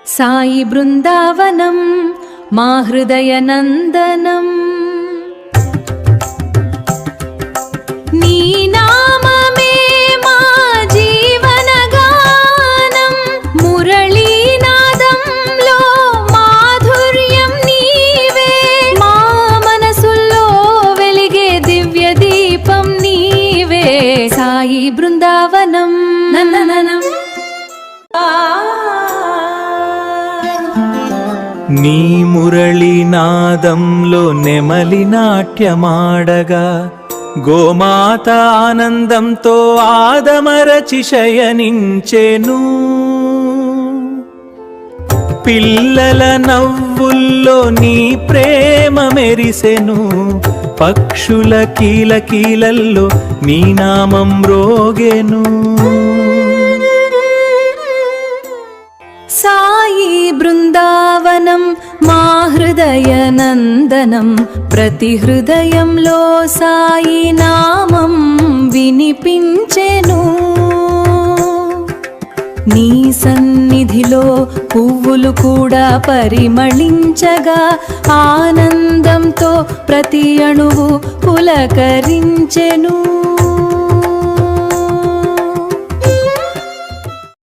సాయి బృందావనం మా హృదయ నందనం నీ నామమే మా జీవన గానం మురళీనాదంలో మాధుర్యం నీవే మా మనసుల్లో వెలిగే దివ్య దీపం నీవే సాయి బృందావనం నందనం నీ మురళీనాదంలో నెమలి నాట్యమాడగా గోమాత ఆనందంతో ఆదమరచి శయనించెను పిల్లల నవ్వుల్లో నీ ప్రేమ మెరిసెను పక్షుల కీలకీలల్లో నీ నామం మ్రోగెను సాయి బృందావనం మా హృదయ నందనం ప్రతి హృదయంలో సాయి నామం వినిపించెను నీ సన్నిధిలో పువ్వులు కూడా పరిమళించగా ఆనందంతో ప్రతి అణువు పులకరించెను